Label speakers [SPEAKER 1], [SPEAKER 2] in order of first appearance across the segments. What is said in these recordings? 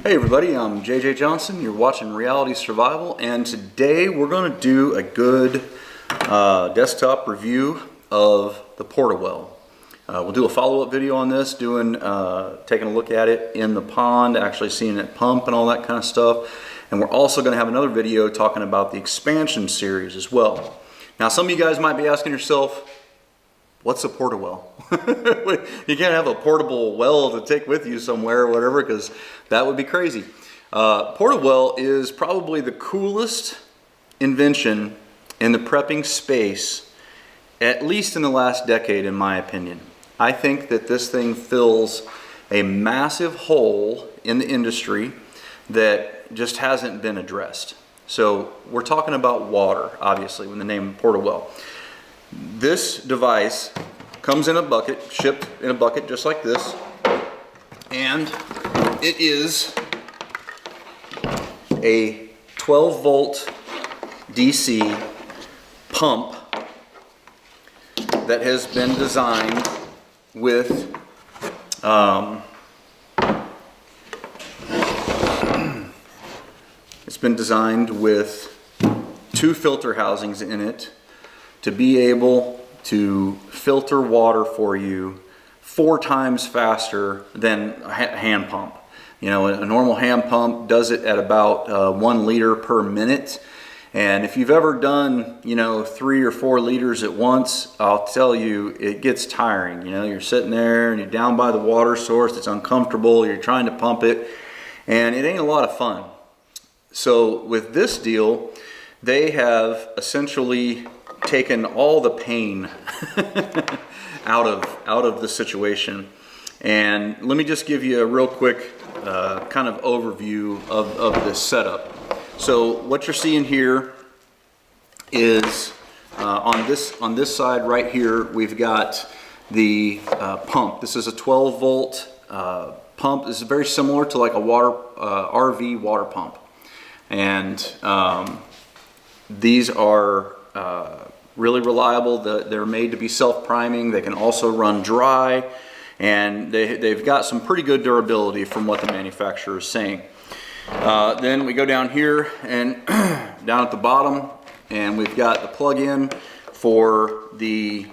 [SPEAKER 1] Hey everybody, I'm JJ Johnson. You're watching Reality Survival, and today we're going to do a good desktop review of the Portawell. We'll do a follow-up video on this, taking a look at it in the pond, actually seeing it pump and all that kind of stuff. And we're also going to have another video talking about the expansion series as well. Now, some of you guys might be asking yourself, what's a Portawell? You can't have a portable well to take with you somewhere or whatever, because that would be crazy. Portawell is probably the coolest invention in the prepping space, at least in the last decade, in my opinion. I think that this thing fills a massive hole in the industry that just hasn't been addressed. So we're talking about water, obviously, with the name Portawell. This device comes in a bucket, shipped in a bucket just like this, and it is a 12 volt DC pump that has been designed with two filter housings in it to be able to filter water for you 4 times faster than a hand pump. You know, a normal hand pump does it at about 1 liter per minute. And if you've ever done, 3 or 4 liters at once, I'll tell you, it gets tiring. You know, you're sitting there and you're down by the water source, it's uncomfortable, you're trying to pump it, and it ain't a lot of fun. So with this deal, they have essentially taken all the pain out of the situation. And let me just give you a real quick kind of overview of this setup. So what you're seeing here is on this side right here, we've got the pump. This is a 12 volt pump. This is very similar to like a RV water pump. And these are really reliable. They're made to be self-priming. They can also run dry, and they've got some pretty good durability from what the manufacturer is saying. Then we go down here and down at the bottom, and we've got the plug-in for the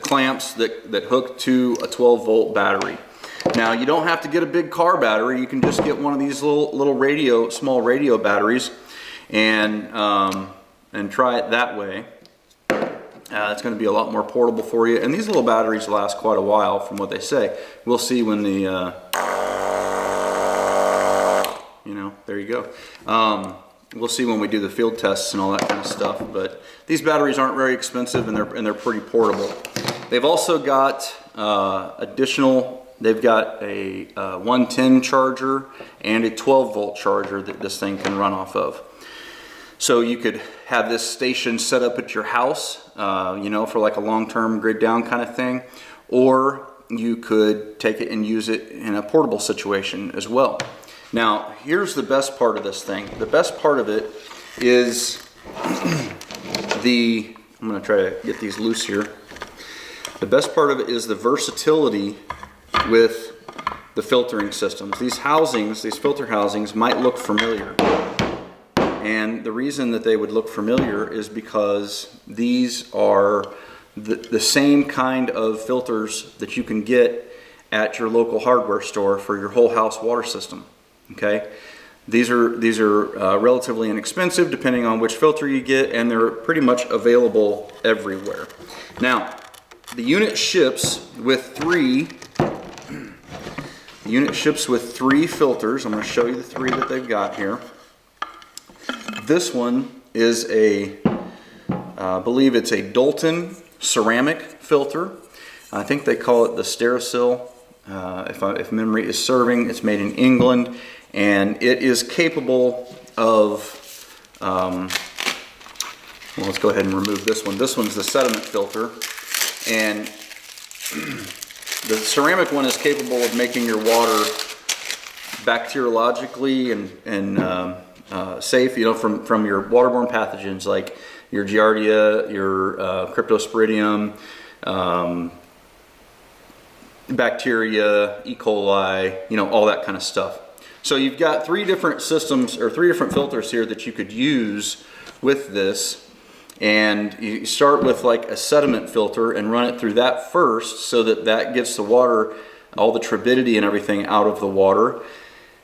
[SPEAKER 1] clamps that hook to a 12 volt battery. Now, you don't have to get a big car battery. You can just get one of these little small radio batteries and try it that way. It's going to be a lot more portable for you. And these little batteries last quite a while from what they say. We'll see when the, there you go. We'll see when we do the field tests and all that kind of stuff. But these batteries aren't very expensive, and they're pretty portable. They've also got they've got a 110 charger and a 12 volt charger that this thing can run off of. So you could have this station set up at your house, for like a long-term grid down kind of thing, or you could take it and use it in a portable situation as well. Now, here's the best part of this thing. The best part of it is I'm going to try to get these loose here. The best part of it is the versatility with the filtering systems. These filter housings might look familiar. And the reason that they would look familiar is because these are the same kind of filters that you can get at your local hardware store for your whole house water system. Okay, these are relatively inexpensive depending on which filter you get, and they're pretty much available everywhere. Now, the unit ships with 3. The unit ships with 3 filters. I'm going to show you the 3 that they've got here. This one is I believe it's a Dalton ceramic filter. I think they call it the Stericyl, if memory is serving. It's made in England, and it is capable of, well, let's go ahead and remove this one. This one's the Sediment Filter, and the ceramic one is capable of making your water bacteriologically and safe, from your waterborne pathogens like your Giardia, your Cryptosporidium, bacteria, E. coli, all that kind of stuff. So you've got 3 different systems, or 3 different filters here that you could use with this. And you start with like a sediment filter and run it through that first, so that that gets the water, all the turbidity and everything out of the water.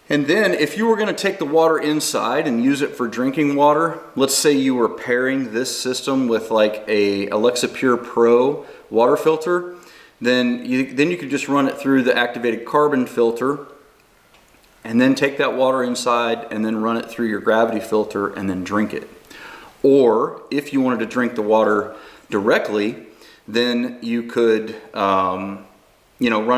[SPEAKER 1] And then if you were going to take the water inside and use it for drinking water, let's say you were pairing this system with like a Alexa Pure Pro water filter, then you could just run it through the activated carbon filter, and then take that water inside and then run it through your gravity filter and then drink it. Or if you wanted to drink the water directly, then you could run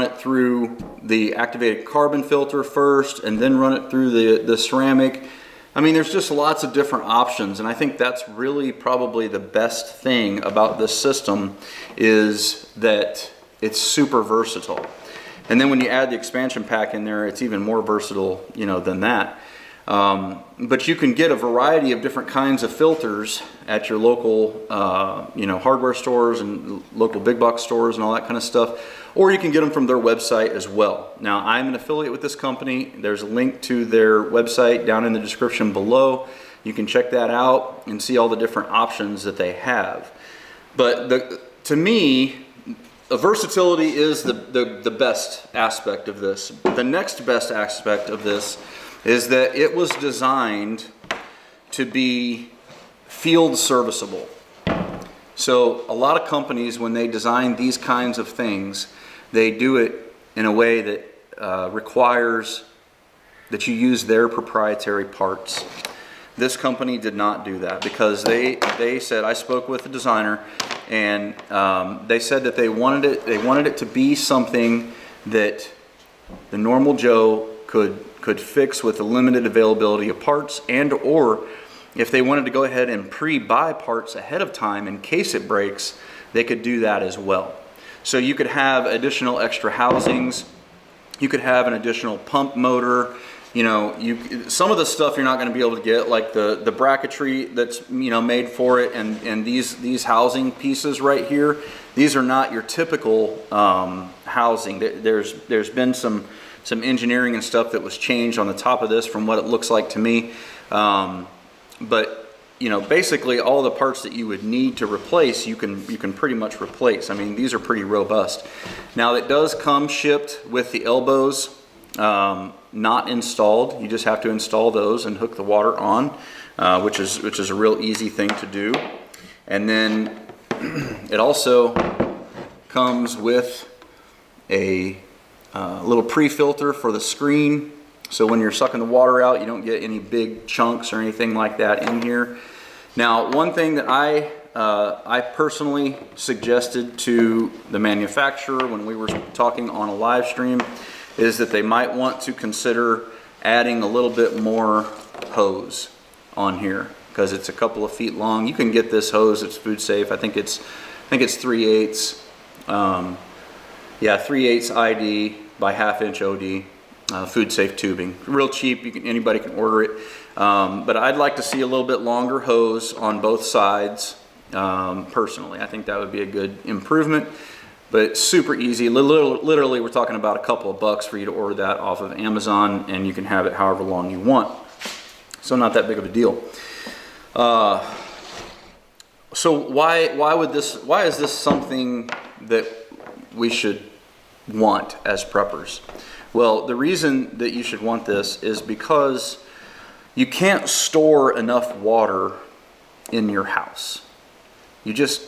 [SPEAKER 1] it through the activated carbon filter first and then run it through the ceramic. I mean, there's just lots of different options, and I think that's really probably the best thing about this system, is that it's super versatile. And then when you add the expansion pack in there, it's even more versatile, than that. But you can get a variety of different kinds of filters at your local, hardware stores and local big box stores and all that kind of stuff. Or you can get them from their website as well. Now, I'm an affiliate with this company. There's a link to their website down in the description below. You can check that out and see all the different options that they have. But to me, versatility is the best aspect of this. The next best aspect of this is that it was designed to be field serviceable. So a lot of companies, when they design these kinds of things, they do it in a way that requires that you use their proprietary parts. This company did not do that, because they said, I spoke with the designer, and they said that they wanted it to be something that the normal Joe could fix with the limited availability of parts, and or if they wanted to go ahead and pre-buy parts ahead of time in case it breaks, they could do that as well. So you could have additional extra housings, you could have an additional pump motor, some of the stuff you're not going to be able to get, like the bracketry that's made for it, and these housing pieces right here, these are not your typical housing. There's been some engineering and stuff that was changed on the top of this from what it looks like to me. But basically all the parts that you would need to replace, you can pretty much replace. I mean, these are pretty robust. Now, it does come shipped with the elbows not installed. You just have to install those and hook the water on, which is a real easy thing to do. And then it also comes with a little pre-filter for the screen, so when you're sucking the water out, you don't get any big chunks or anything like that in here. Now, one thing that I personally suggested to the manufacturer when we were talking on a live stream is that they might want to consider adding a little bit more hose on here, because it's a couple of feet long. You can get this hose, it's food safe. I think it's 3/8. 3/8 ID by 1/2 inch OD, food safe tubing. Real cheap, anybody can order it. But I'd like to see a little bit longer hose on both sides. Personally, I think that would be a good improvement. But it's super easy. Literally, we're talking about a couple of bucks for you to order that off of Amazon, and you can have it however long you want. So not that big of a deal. So why is this something that we should want as preppers? Well, the reason that you should want this is because you can't store enough water in your house. You just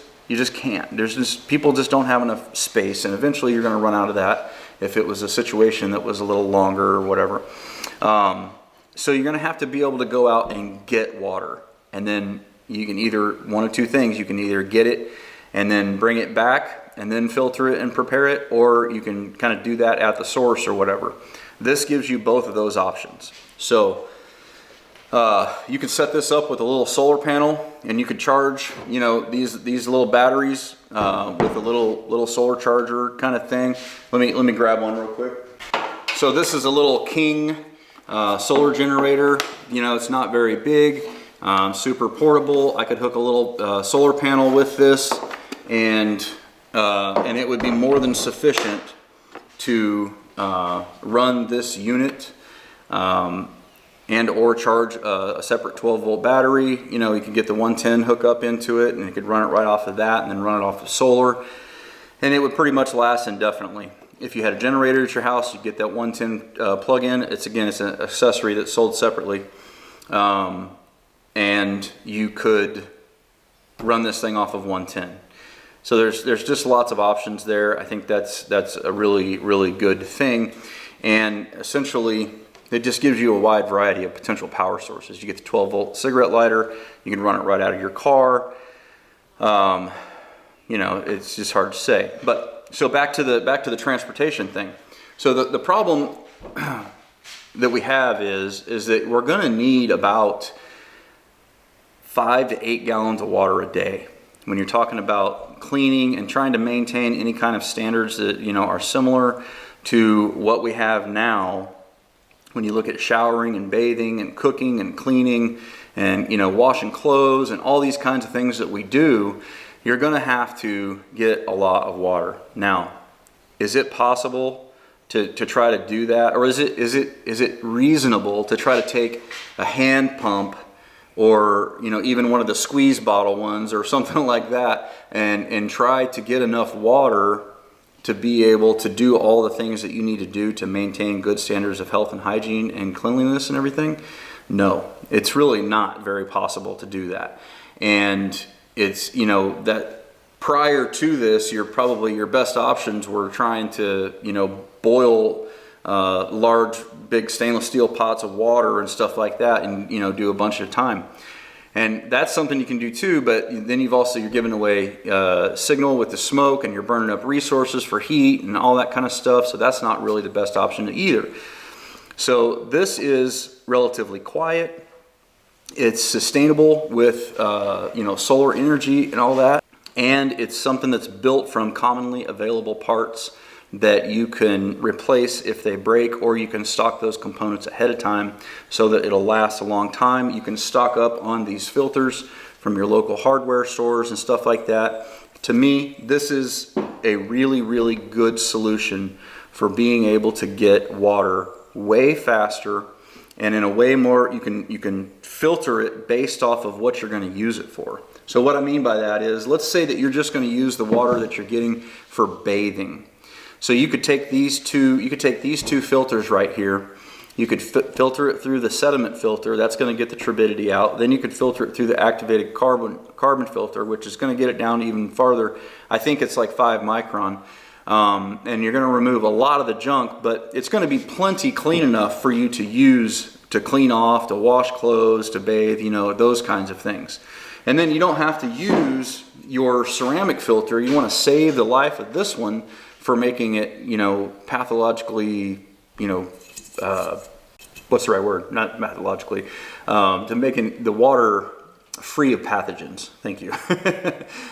[SPEAKER 1] can't. People just don't have enough space, and eventually you're going to run out of that if it was a situation that was a little longer or whatever. So you're going to have to be able to go out and get water, and then you can either, one of two things, you can either get it and then bring it back and then filter it and prepare it, or you can kind of do that at the source or whatever. This gives you both of those options. So you can set this up with a little solar panel, and you could charge, these little batteries with a little solar charger kind of thing. Let me grab one real quick. So this is a little King solar generator. It's not very big, super portable. I could hook a little solar panel with this, and it would be more than sufficient to run this unit. and or charge a separate 12-volt battery. You know, you could get the 110 hookup into it, and you could run it right off of that and then run it off of solar, and it would pretty much last indefinitely. If you had a generator at your house, you'd get that 110 plug-in. It's an accessory that's sold separately, and you could run this thing off of 110. So there's just lots of options there. I think that's a really good thing, and essentially it just gives you a wide variety of potential power sources. You get the 12-volt cigarette lighter. You can run it right out of your car. You know, it's just hard to say. But so back to the transportation thing. So the problem that we have is that we're going to need about 5 to 8 gallons of water a day when you're talking about cleaning and trying to maintain any kind of standards that, you know, are similar to what we have now. When you look at showering and bathing and cooking and cleaning and, you know, washing clothes and all these kinds of things that we do, you're going to have to get a lot of water. Now, is it possible to try to do that, or is it reasonable to try to take a hand pump, or, you know, even one of the squeeze bottle ones or something like that, and try to get enough water to be able to do all the things that you need to do to maintain good standards of health and hygiene and cleanliness and everything? No, it's really not very possible to do that. And it's, you know, that prior to this, your best options were trying to, you know, boil large, big stainless steel pots of water and stuff like that, and, you know, do a bunch of time. And that's something you can do too, but then you're giving away signal with the smoke, and you're burning up resources for heat and all that kind of stuff. So that's not really the best option either. So this is relatively quiet. It's sustainable with you know, solar energy and all that, and it's something that's built from commonly available parts that you can replace if they break, or you can stock those components ahead of time so that it'll last a long time. You can stock up on these filters from your local hardware stores and stuff like that. To me, this is a really good solution for being able to get water way faster, and in a way more, you can filter it based off of what you're going to use it for. So what I mean by that is, let's say that you're just going to use the water that you're getting for bathing. So you could take these two filters right here. You could filter it through the sediment filter. That's going to get the turbidity out. Then you could filter it through the activated carbon filter, which is going to get it down even farther. I think it's like 5 micron. And you're going to remove a lot of the junk, but it's going to be plenty clean enough for you to use, to clean off, to wash clothes, to bathe, you know, those kinds of things. And then you don't have to use your ceramic filter. You want to save the life of this one for making it, you know, pathologically, you know, what's the right word? Not pathologically, to making the water free of pathogens. Thank you.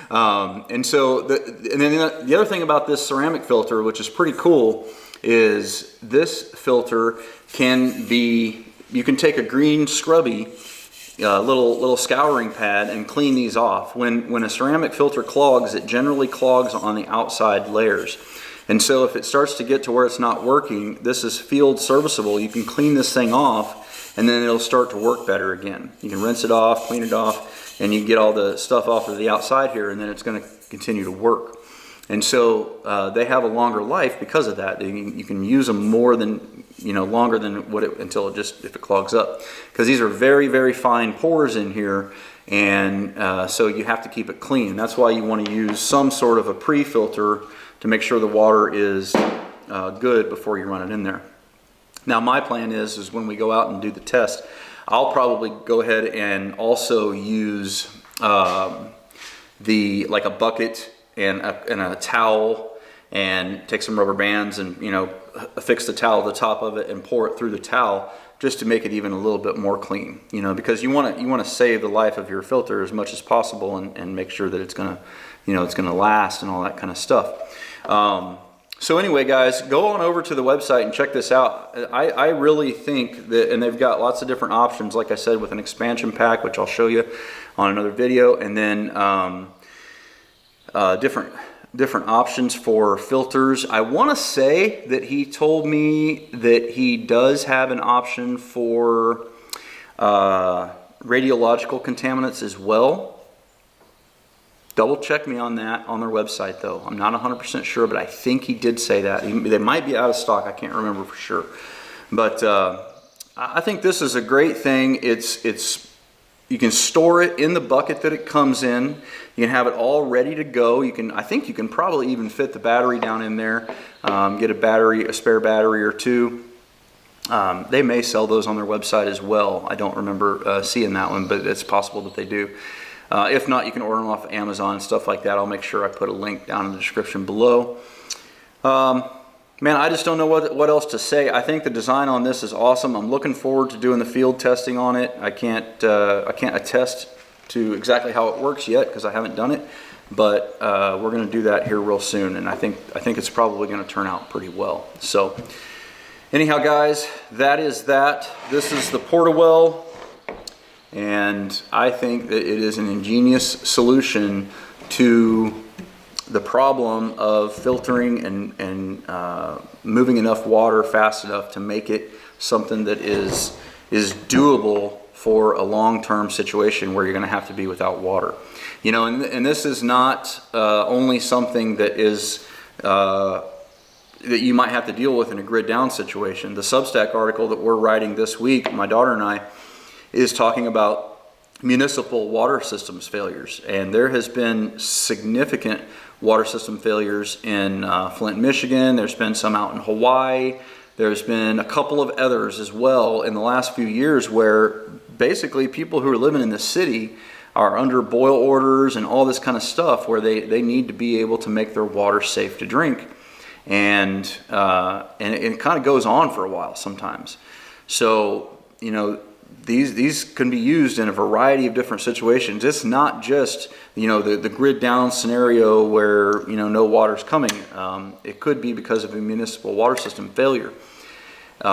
[SPEAKER 1] And so, and then the other thing about this ceramic filter, which is pretty cool, is this filter can be, you can take a green scrubby little scouring pad and clean these off. When a ceramic filter clogs, it generally clogs on the outside layers. And so if it starts to get to where it's not working, this is field serviceable. You can clean this thing off, and then it'll start to work better again. You can rinse it off, clean it off, and you get all the stuff off of the outside here, and then it's going to continue to work. And so they have a longer life because of that. You can use them more than, you know, longer than until if it clogs up, because these are very fine pores in here, and so you have to keep it clean. That's why you want to use some sort of a pre-filter to make sure the water is good before you run it in there. Now my plan is when we go out and do the test, I'll probably go ahead and also use like a bucket and a towel, and take some rubber bands and, you know, affix the towel to the top of it and pour it through the towel, just to make it even a little bit more clean, you know, because you want to save the life of your filter as much as possible, and make sure that it's gonna, you know, it's gonna last and all that kind of stuff. So anyway, guys, go on over to the website and check this out. I really think that, and they've got lots of different options, like I said, with an expansion pack, which I'll show you on another video, and then different different options for filters. I want to say that he told me that he does have an option for radiological contaminants as well. Double check me on that on their website though. I'm not 100% sure, but I think he did say that. They might be out of stock. I can't remember for sure. But I think this is a great thing. You can store it in the bucket that it comes in. You can have it all ready to go. I think you can probably even fit the battery down in there. Get a spare battery or two. They may sell those on their website as well. I don't remember seeing that one, but it's possible that they do. If not, you can order them off of Amazon and stuff like that. I'll make sure I put a link down in the description below. Man, I just don't know what else to say. I think the design on this is awesome. I'm looking forward to doing the field testing on it. I can't attest to exactly how it works yet because I haven't done it, but we're going to do that here real soon, and I think it's probably going to turn out pretty well. So, anyhow, guys, that is that. This is the Portawell. And I think that it is an ingenious solution to the problem of filtering and moving enough water fast enough to make it something that is doable for a long-term situation where you're going to have to be without water. You know, and this is not only something that is that you might have to deal with in a grid down situation. The Substack article that we're writing this week, my daughter and I, is talking about municipal water systems failures, and there has been significant water system failures in Flint, Michigan. There's been some out in Hawaii. There's been a couple of others as well in the last few years where basically people who are living in the city are under boil orders and all this kind of stuff where they need to be able to make their water safe to drink, and it kind of goes on for a while sometimes. So, you know, these can be used in a variety of different situations. It's not just, you know, the grid down scenario where, you know, no water's coming. It could be because of a municipal water system failure. The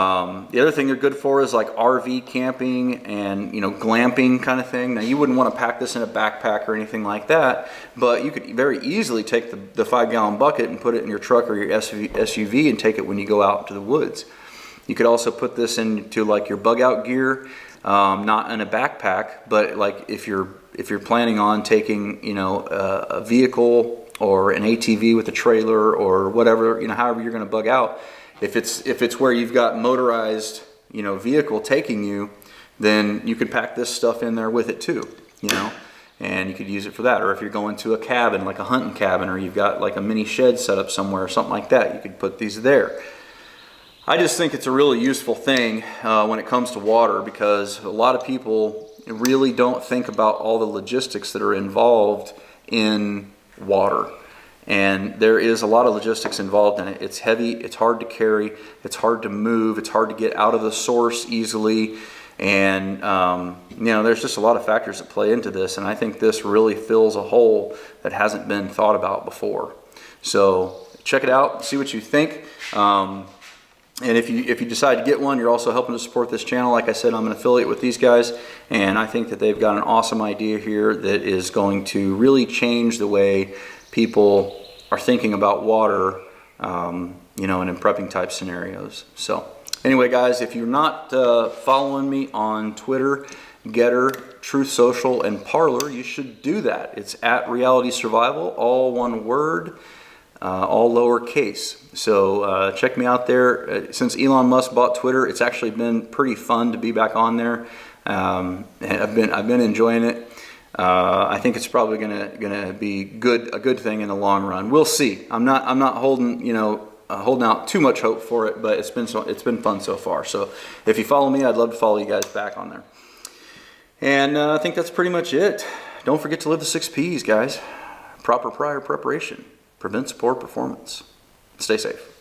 [SPEAKER 1] other thing they're good for is like RV camping and, you know, glamping kind of thing. Now, you wouldn't want to pack this in a backpack or anything like that, but you could very easily take the 5-gallon bucket and put it in your truck or your SUV and take it when you go out to the woods. You could also put this into like your bug out gear. Not in a backpack, but like if you're planning on taking, you know, a vehicle or an ATV with a trailer or whatever, you know, however you're going to bug out, if it's where you've got motorized, you know, vehicle taking you, then you could pack this stuff in there with it too, you know, and you could use it for that. Or if you're going to a cabin, like a hunting cabin, or you've got like a mini shed set up somewhere or something like that, you could put these there. I just think it's a really useful thing when it comes to water, because a lot of people really don't think about all the logistics that are involved in water. And there is a lot of logistics involved in it. It's heavy, it's hard to carry, it's hard to move, it's hard to get out of the source easily. And you know, there's just a lot of factors that play into this. And I think this really fills a hole that hasn't been thought about before. So check it out, see what you think. And if you decide to get one, you're also helping to support this channel. Like I said, I'm an affiliate with these guys, and I think that they've got an awesome idea here that is going to really change the way people are thinking about water, you know, and in prepping type scenarios. So anyway, guys, if you're not following me on Twitter, Getter, Truth Social, and Parler, you should do that. It's at Reality Survival, all one word. All lowercase. So check me out there. Since Elon Musk bought Twitter, it's actually been pretty fun to be back on there. And I've been enjoying it. I think it's probably gonna be a good thing in the long run. We'll see. I'm not holding out too much hope for it, but it's been fun so far. So if you follow me, I'd love to follow you guys back on there. And I think that's pretty much it. Don't forget to live the 6 P's, guys. Proper prior preparation prevents poor performance. Stay safe.